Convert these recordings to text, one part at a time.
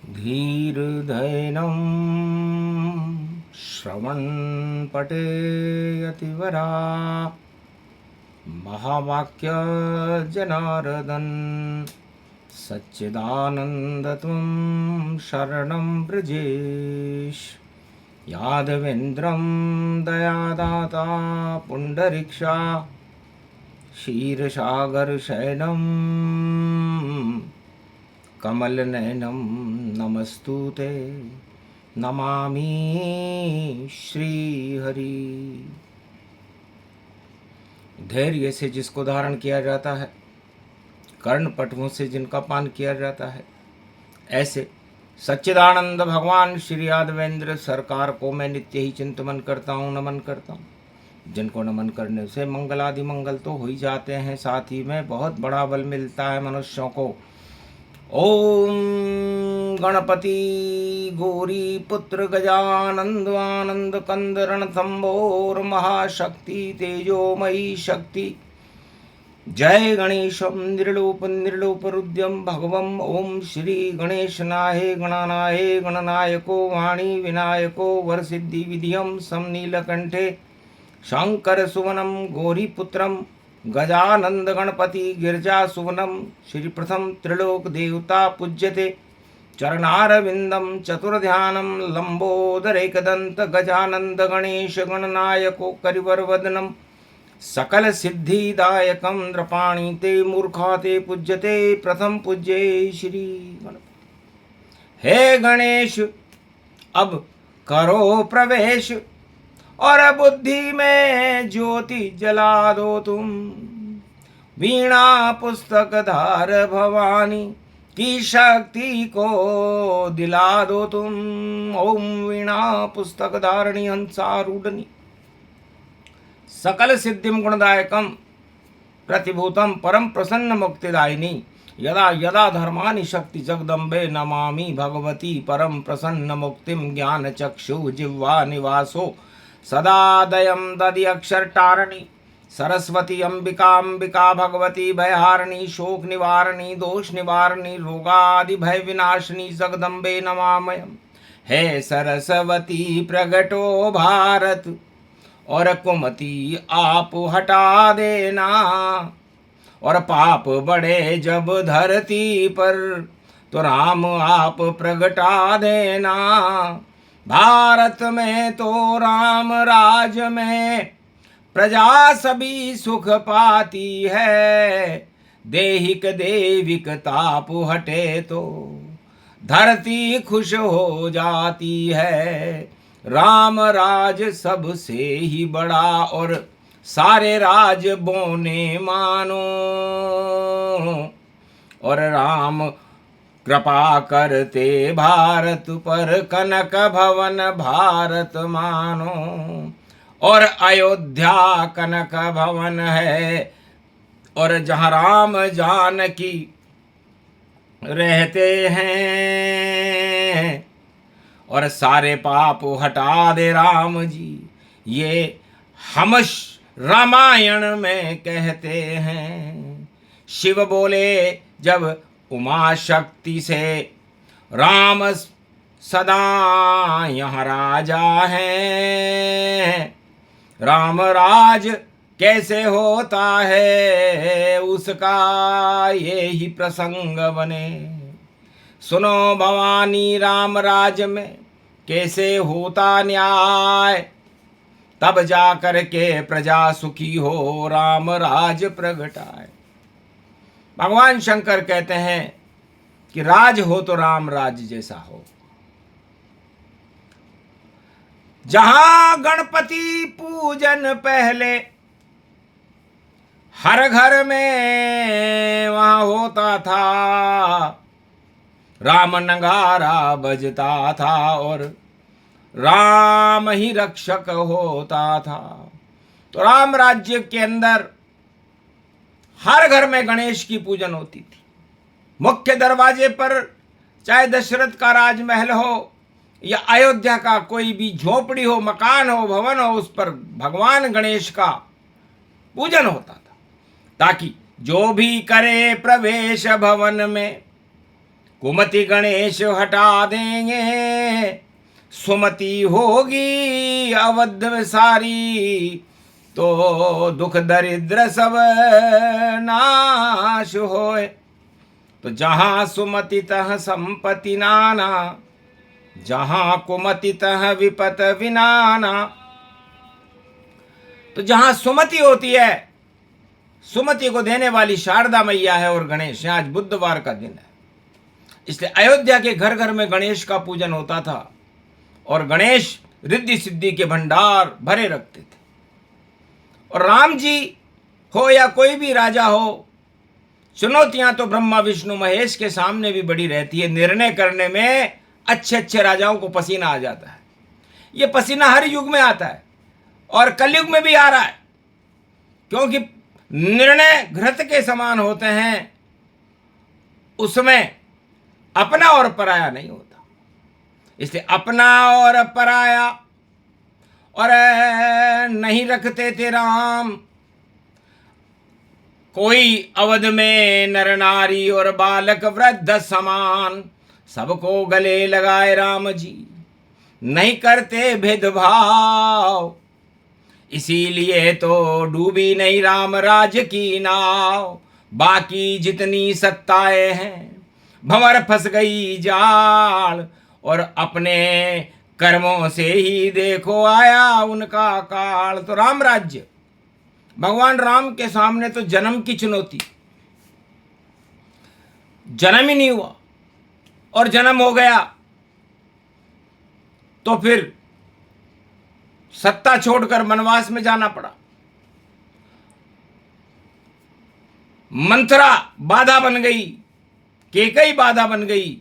धीर्धैनं श्रवणपटे यतिवरा महावाक्यजनार्दन सच्चिदानन्दत्वं शरणं व्रजेश यादवेन्द्रं दयादाता पुण्डरीक्षा क्षीरसागरशयनं कमलनयनं नमस्तुते नमामि श्रीहरि। धैर्य से जिसको धारण किया जाता है, कर्ण पटुओं से जिनका पान किया जाता है, ऐसे सच्चिदानंद भगवान श्री यादवेंद्र सरकार को मैं नित्य ही चिंतन करता हूँ, नमन करता हूँ। जिनको नमन करने से मंगल आदि मंगल तो हो ही जाते हैं, साथ ही में बहुत बड़ा बल मिलता है मनुष्यों को। ओम गणपति गौरी पुत्र गजानंद आनंद कंद रणथंबोर महाशक्ति तेजोमयी शक्ति जय गणेशम निर्लोप रुद्यम भगवम ओम श्री गणेशनाय गणनाय गणनायको वाणी विनायको वरसिद्धि विधियम समनीलकंठे शंकर सुवनम गौरीपुत्रम गजानंद गणपति गिरजा सुवनम श्री प्रथम त्रिलोक देवता पूज्यते चरणारविंदम चतुर्ध्यानम लंबोदरेकदंत गजानंद गणेश गणनायको करिवरवदनम सकल सिद्धिदायकम नृपाणि ते मूर्खा ते पूज्यते प्रथम पूज्ये श्री गणपति। हे गणेश अब करो प्रवेश और बुद्धि में ज्योति जला दो तुम, वीणा पुस्तक धार भवानी की शक्ति को दिला दो तुम। ओम वीणा पुस्तक धारणी हंसारूढ़नी सकल सिद्धिम गुणदायकम प्रतिभूतम परम प्रसन्न मुक्तिदायिनी यदा यदा धर्मानि शक्ति जगदम्बे नमामि भगवती परम प्रसन्न मुक्तिम ज्ञान चक्षु जिह्वा निवासो सदा दयम दधि अक्षर टारणी सरस्वती अंबिका भगवती भयहारिणी शोक निवारणी दोष निवारणी रोगादि भय विनाशिनी जगदम्बे नमामयम्। हे सरस्वती प्रगटो भारत और कुमति आप हटा देना, और पाप बढ़े जब धरती पर तो राम आप प्रगटा देना। भारत में तो राम राज में प्रजा सभी सुख पाती है, देहिक देविक ताप हटे तो धरती खुश हो जाती है। राम राज सबसे ही बड़ा और सारे राज बोने मानो, और राम कृपा करते भारत पर कनक भवन भारत मानो, और अयोध्या कनक भवन है, और जहाँ राम जानकी रहते हैं, और सारे पाप हटा दे राम जी, ये हम रामायण में कहते हैं। शिव बोले जब उमा शक्ति से, राम सदा यहाँ राजा है। राम राज कैसे होता है उसका ये ही प्रसंग बने। सुनो भवानी राम राज में कैसे होता न्याय, तब जा कर के प्रजा सुखी हो राम राज प्रगटाए। भगवान शंकर कहते हैं कि राज हो तो राम राज जैसा हो। जहां गणपति पूजन पहले हर घर में वहां होता था, राम नगारा बजता था और राम ही रक्षक होता था। तो राम राज्य के अंदर हर घर में गणेश की पूजन होती थी। मुख्य दरवाजे पर चाहे दशरथ का राजमहल हो या अयोध्या का कोई भी झोपड़ी हो, मकान हो, भवन हो, उस पर भगवान गणेश का पूजन होता था, ताकि जो भी करे प्रवेश भवन में कुमति गणेश हटा देंगे, सुमति होगी अवध में सारी, तो दुख दरिद्र सब नाश होए। तो जहां सुमति तह संपत्ति नाना, जहां कुमति तह विपत विनाना। तो जहां सुमति होती है, सुमति को देने वाली शारदा मैया है और गणेश है। आज बुधवार का दिन है, इसलिए अयोध्या के घर घर में गणेश का पूजन होता था और गणेश रिद्धि सिद्धि के भंडार भरे रखते थे। और राम जी हो या कोई भी राजा हो, चुनौतियां तो ब्रह्मा विष्णु महेश के सामने भी बड़ी रहती है। निर्णय करने में अच्छे अच्छे राजाओं को पसीना आ जाता है। ये पसीना हर युग में आता है और कलयुग में भी आ रहा है, क्योंकि निर्णय घृत के समान होते हैं, उसमें अपना और पराया नहीं होता। इसलिए अपना और पराया और नहीं रखते थे राम। कोई अवध में नर नारी और बालक वृद्ध समान, सबको गले लगाए राम जी, नहीं करते भेदभाव। इसीलिए तो डूबी नहीं राम राज की नाव, बाकी जितनी सत्ताएं हैं भंवर फंस गई जाल, और अपने कर्मों से ही देखो आया उनका काल। तो राम राज्य, भगवान राम के सामने तो जन्म की चुनौती, जन्म ही नहीं हुआ और जन्म हो गया तो फिर सत्ता छोड़कर वनवास में जाना पड़ा। मंथरा बाधा बन गई, केकई बाधा बन गई,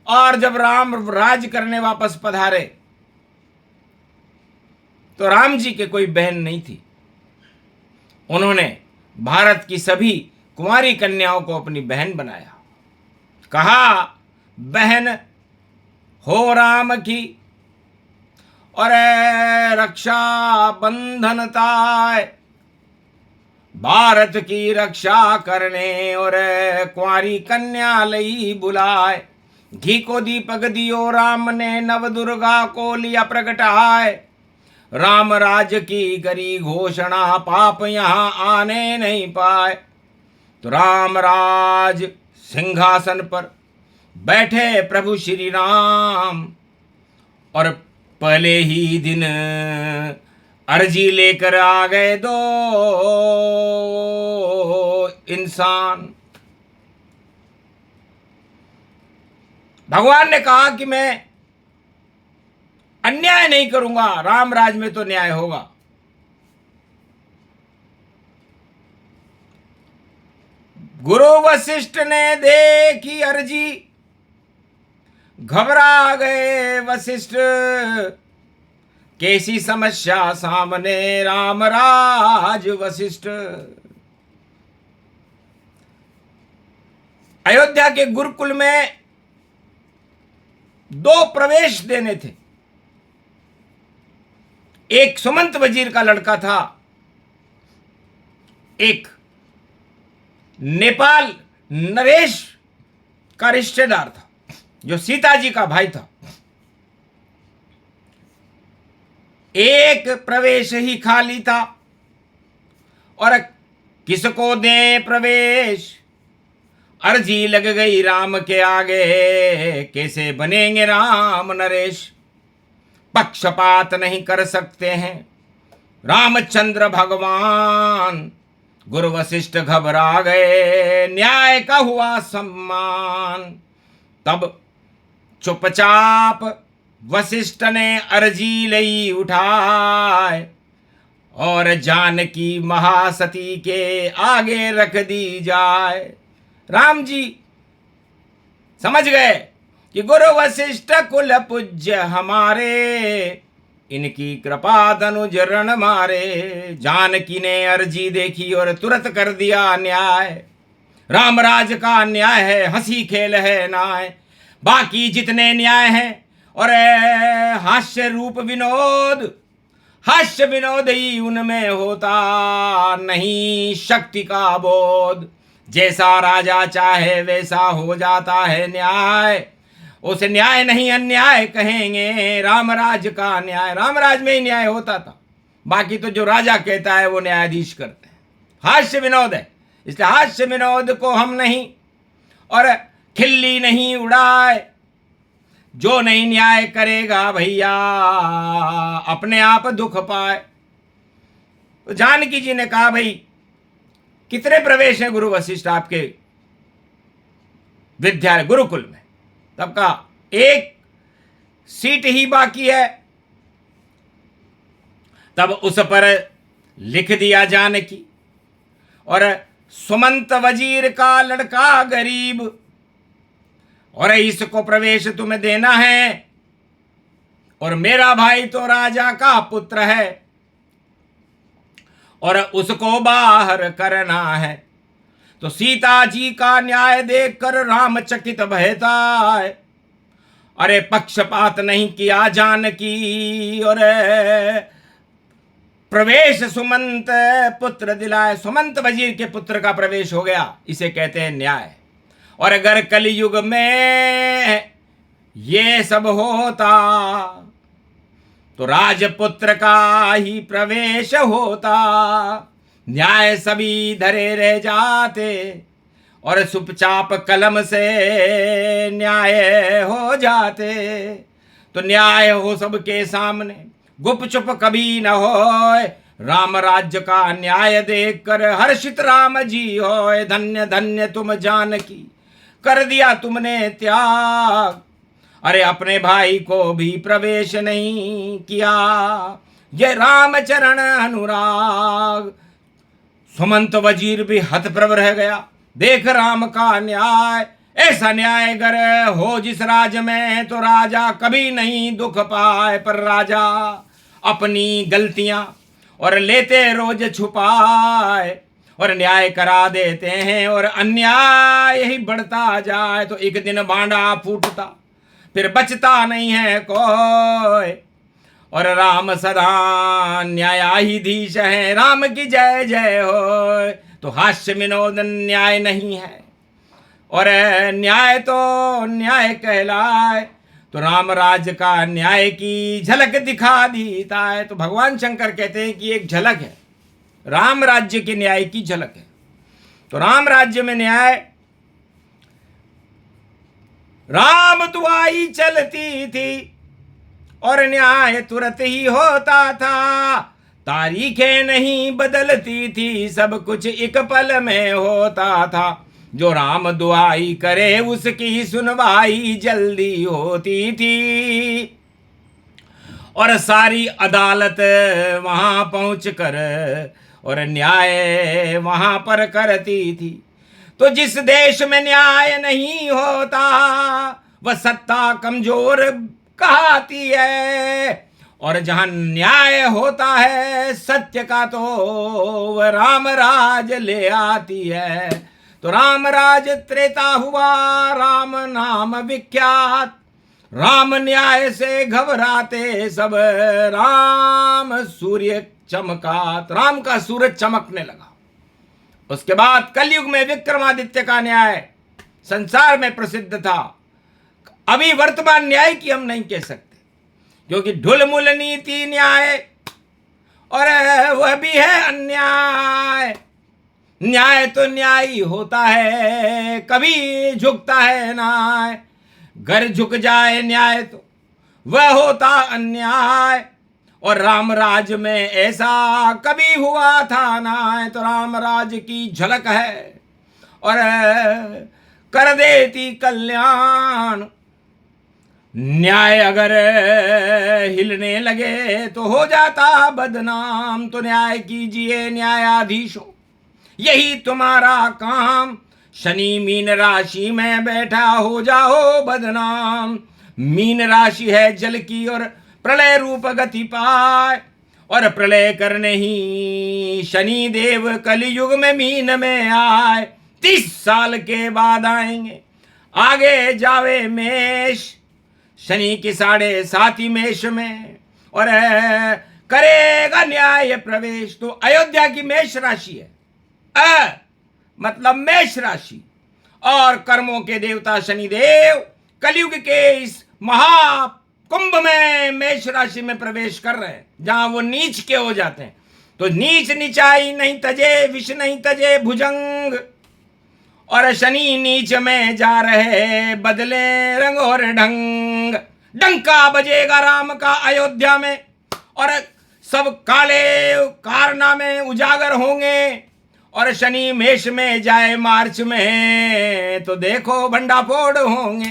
और जब राम राज करने वापस पधारे तो राम जी के कोई बहन नहीं थी। उन्होंने भारत की सभी कुंवारी कन्याओं को अपनी बहन बनाया। कहा बहन हो राम की और रक्षा बंधन ताय, भारत की रक्षा करने और कुंवारी कन्या लई बुलाए। घी को दीपक दियो राम ने, नव दुर्गा को लिया प्रगटाए। राम राज की करी घोषणा, पाप यहाँ आने नहीं पाए। तो राम राज सिंहासन पर बैठे प्रभु श्री राम, और पहले ही दिन अर्जी लेकर आ गए दो इंसान। भगवान ने कहा कि मैं अन्याय नहीं करूंगा, राम राज में तो न्याय होगा। गुरु वशिष्ठ ने देखी अर्जी, घबरा गए वशिष्ठ, कैसी समस्या सामने राम राज वशिष्ठ। अयोध्या के गुरुकुल में दो प्रवेश देने थे। एक सुमंत वजीर का लड़का था, एक नेपाल नरेश का रिश्तेदार था, जो सीता जी का भाई था। एक प्रवेश ही खाली था और किसको दें प्रवेश, अर्जी लग गई राम के आगे, कैसे बनेंगे राम नरेश। पक्षपात नहीं कर सकते हैं रामचंद्र भगवान, गुरु वशिष्ठ घबरा गए, न्याय का हुआ सम्मान। तब चुपचाप वशिष्ठ ने अर्जी लई उठाए, और जानकी महासती के आगे रख दी जाए। राम जी समझ गए कि गुरु वशिष्ठ कुल पूज्य हमारे, इनकी कृपा धनुज रण मारे। जानकी ने अर्जी देखी और तुरंत कर दिया न्याय, राम राज का न्याय है, हंसी खेल है नाय। बाकी जितने न्याय हैं और हास्य रूप विनोद, हास्य विनोद ही उनमें होता, नहीं शक्ति का बोध। जैसा राजा चाहे वैसा हो जाता है न्याय। उसे न्याय नहीं अन्याय कहेंगे, रामराज का न्याय। रामराज में ही न्याय होता था, बाकी तो जो राजा कहता है वो न्यायाधीश करते हैं। हास्य विनोद है, इसलिए हास्य विनोद को हम नहीं और खिल्ली नहीं उड़ाए। जो नहीं न्याय करेगा भैया अपने आप दुख पाए। तो जानकी जी ने कहा, भाई कितने प्रवेश हैं गुरु वशिष्ठ आपके विद्यालय गुरुकुल में? तब कहा एक सीट ही बाकी है। तब उस पर लिख दिया जानकी, और सुमंत वजीर का लड़का गरीब, और इसको प्रवेश तुम्हें देना है, और मेरा भाई तो राजा का पुत्र है और उसको बाहर करना है। तो सीता जी का न्याय देखकर राम चकित भयता है। अरे पक्षपात नहीं किया जानकी, और प्रवेश सुमंत पुत्र दिलाए। सुमंत वजीर के पुत्र का प्रवेश हो गया, इसे कहते हैं न्याय। और अगर कलयुग में ये सब होता तो राजपुत्र का ही प्रवेश होता, न्याय सभी धरे रह जाते और चुपचाप कलम से न्याय हो जाते। तो न्याय हो सबके सामने, गुपचुप कभी न होए। राम राज्य का न्याय देखकर हर्षित राम जी होए। धन्य धन्य तुम जानकी, कर दिया तुमने त्याग। अरे अपने भाई को भी प्रवेश नहीं किया, ये रामचरण अनुराग। सुमंत वजीर भी हतप्रभ रह गया, देख राम का न्याय। ऐसा न्याय अगर हो जिस राज में तो राजा कभी नहीं दुख पाए। पर राजा अपनी गलतियां और लेते रोज छुपाए, और न्याय करा देते हैं और अन्याय ही बढ़ता जाए। तो एक दिन बांडा फूटता, फिर बचता नहीं है कोई। और राम सदा न्यायाधीश है, राम की जय जय हो। तो हास्य विनोद न्याय नहीं है, और न्याय तो न्याय कहलाए। तो रामराज का न्याय की झलक दिखा देता है। तो भगवान शंकर कहते हैं कि एक झलक है, राम राज्य के न्याय की झलक है। तो राम राज्य में न्याय, राम दुआई चलती थी और न्याय तुरंत ही होता था। तारीखें नहीं बदलती थी, सब कुछ एक पल में होता था। जो राम दुआई करे उसकी सुनवाई जल्दी होती थी, और सारी अदालत वहां पहुंचकर और न्याय वहां पर करती थी। तो जिस देश में न्याय नहीं होता वह सत्ता कमजोर कहती है, और जहां न्याय होता है सत्य का तो वह राम राज ले आती है। तो राम राज त्रेता हुआ, राम नाम विख्यात। राम न्याय से घबराते सब, राम सूर्य चमका। राम का सूरज चमकने लगा। उसके बाद कलयुग में विक्रमादित्य का न्याय संसार में प्रसिद्ध था। अभी वर्तमान न्याय की हम नहीं कह सकते, क्योंकि ढुलमुल नीति न्याय और वह भी है अन्याय। न्याय तो न्याय ही होता है, कभी झुकता है न्याय। घर झुक जाए न्याय तो वह होता अन्याय। और रामराज में ऐसा कभी हुआ था ना। तो रामराज की झलक है और कर देती कल्याण। न्याय अगर हिलने लगे तो हो जाता बदनाम। तो न्याय कीजिए न्यायाधीशों, यही तुम्हारा काम। शनि मीन राशि में बैठा, हो जाओ बदनाम। मीन राशि है जल की और प्रलय रूप गति पाए, और प्रलय करने ही शनि देव कलयुग में मीन में आए। 30 साल के बाद आएंगे, आगे जावे मेष। शनि की 7.5 मेष में, और करेगा न्याय प्रवेश। तो अयोध्या की मेष राशि है, मतलब मेष राशि, और कर्मों के देवता शनिदेव कलयुग के इस महाकुंभ में मेष राशि में प्रवेश कर रहे हैं, जहां वो नीच के हो जाते हैं। तो नीच नीचाई नहीं तजे, विष नहीं तजे भुजंग, और शनि नीच में जा रहे बदले रंग और ढंग। डंका बजेगा राम का अयोध्या में, और सब काले कारनामे उजागर होंगे। और शनि मेष में जाए मार्च में, तो देखो भंडाफोड़ होंगे,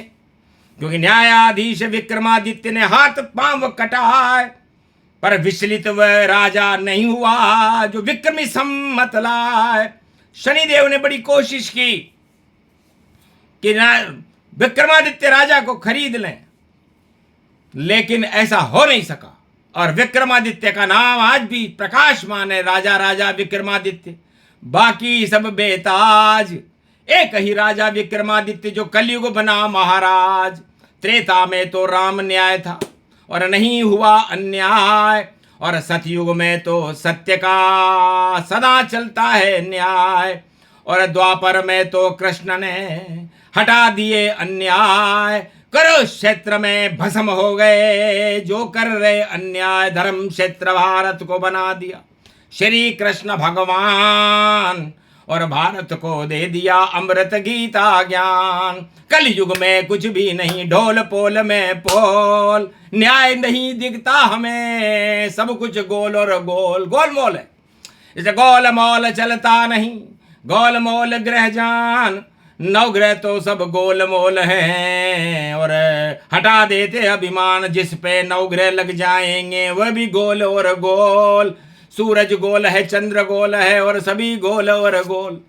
क्योंकि न्यायाधीश विक्रमादित्य ने हाथ पांव कटाए, पर विचलित वह राजा नहीं हुआ जो विक्रमी सम्मत लाए। शनिदेव ने बड़ी कोशिश की कि विक्रमादित्य राजा को खरीद लें, लेकिन ऐसा हो नहीं सका। और विक्रमादित्य का नाम आज भी प्रकाशमान है, राजा राजा विक्रमादित्य, बाकी सब बेताज। एक ही राजा विक्रमादित्य जो कलयुग बना महाराज। त्रेता में तो राम न्याय था और नहीं हुआ अन्याय, और सतयुग में तो सत्य का सदा चलता है न्याय, और द्वापर में तो कृष्ण ने हटा दिए अन्याय। करो क्षेत्र में भस्म हो गए जो कर रहे अन्याय, धर्म क्षेत्र भारत को बना दिया श्री कृष्ण भगवान, और भारत को दे दिया अमृत गीता ज्ञान। कलयुग में कुछ भी नहीं, ढोल पोल में पोल, न्याय नहीं दिखता हमें, सब कुछ गोल और गोल गोलमोल है। इसे गोल मोल चलता नहीं, गोल मोल ग्रह जान, नवग्रह तो सब गोल मोल हैं, और हटा देते अभिमान जिस पे नवग्रह लग जाएंगे, वह भी गोल और गोल। सूरज गोल है, चंद्र गोल है, और सभी गोल और गोल।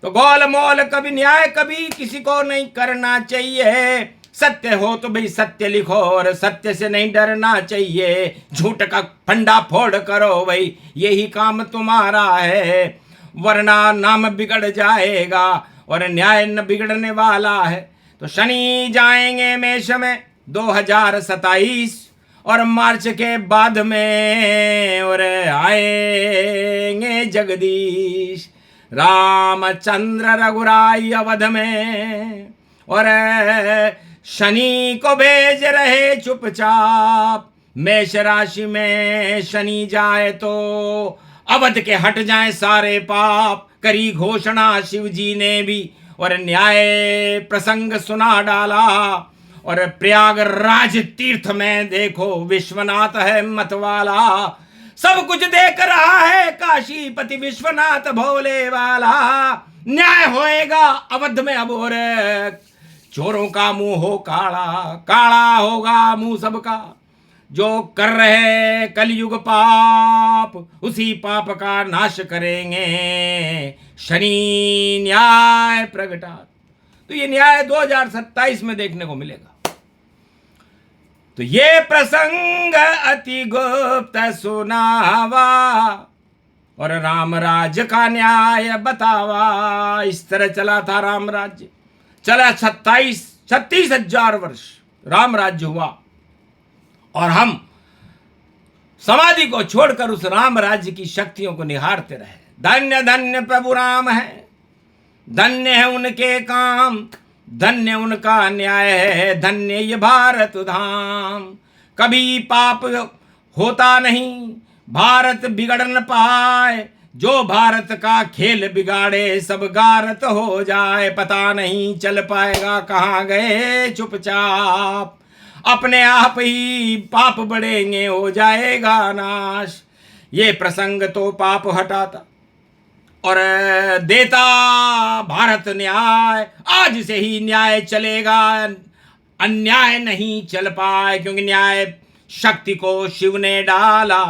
तो गोल मोल कभी न्याय कभी किसी को नहीं करना चाहिए। सत्य हो तो भाई सत्य लिखो, और सत्य से नहीं डरना चाहिए। झूठ का फंडा फोड़ करो भाई, यही काम तुम्हारा है, वरना नाम बिगड़ जाएगा और न्याय न बिगड़ने वाला है। तो शनि जाएंगे मेष में 2027, और मार्च के बाद में और आएंगे जगदीश रामचंद्र रघुराई अवध में, और शनि को भेज रहे चुपचाप। मेष राशि में शनि जाए तो अवध के हट जाए सारे पाप, करी घोषणा शिव जी ने भी, और न्याय प्रसंग सुना डाला। और प्रयागराज तीर्थ में देखो विश्वनाथ है मतवाला, सब कुछ देख रहा है काशीपति विश्वनाथ भोले वाला। न्याय होएगा अवध में अब, और चोरों का मुंह हो काला, काला होगा मुंह सबका। जो कर रहे कलयुग पाप, उसी पाप का नाश करेंगे शनि न्याय प्रगटा। तो ये न्याय 2027 में देखने को मिलेगा। तो ये प्रसंग अति गुप्त सुनावा, और राम राज्य का न्याय बतावा। इस तरह चला था राम राज्य, चला 36,000 वर्ष राम राज्य हुआ, और हम समाधि को छोड़कर उस राम राज्य की शक्तियों को निहारते रहे। धन्य धन्य प्रभु राम है, धन्य है उनके काम, धन्य उनका न्याय है, धन्य ये भारत धाम। कभी पाप होता नहीं, भारत बिगड़ न पाए, जो भारत का खेल बिगाड़े सब गारत हो जाए। पता नहीं चल पाएगा कहाँ गए चुपचाप, अपने आप ही पाप बढ़ेंगे हो जाएगा नाश। ये प्रसंग तो पाप हटाता और देता भारत न्याय। आज से ही न्याय चलेगा, अन्याय नहीं चल पाए, क्योंकि न्याय शक्ति को शिव ने डाला।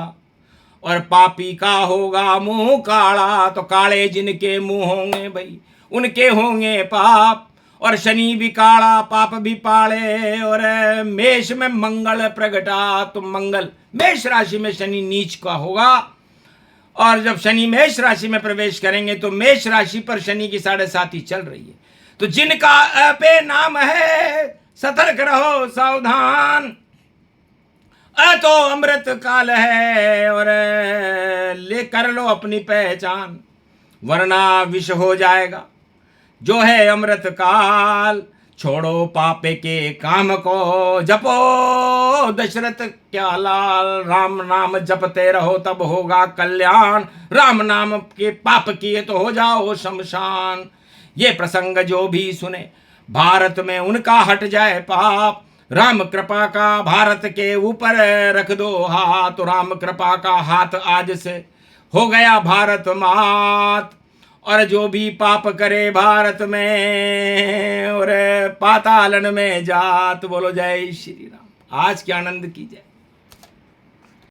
और पापी का होगा मुंह काला, तो काले जिनके मुंह होंगे भाई उनके होंगे पाप। और शनि भी काला पाप भी पाले, और मेष में मंगल प्रगटा, तो मंगल मेष राशि में शनि नीच का होगा। और जब शनि मेष राशि में प्रवेश करेंगे तो मेष राशि पर शनि की 7.5 चल रही है। तो जिनका पे नाम है सतर्क रहो सावधान, तो अमृत काल है, और ले कर लो अपनी पहचान, वरना विष हो जाएगा। जो है अमृत काल। छोड़ो पापे के काम को, जपो दशरथ क्या लाल। राम नाम जपते रहो तब होगा कल्याण, राम नाम के पाप किए तो हो जाओ शमशान। ये प्रसंग जो भी सुने भारत में उनका हट जाए पाप। राम कृपा का भारत के ऊपर रख दो हाथ, राम कृपा का हाथ आज से हो गया भारत मात। और जो भी पाप करे भारत में और पातालन में जात। बोलो जय श्री राम। आज के आनंद की जय।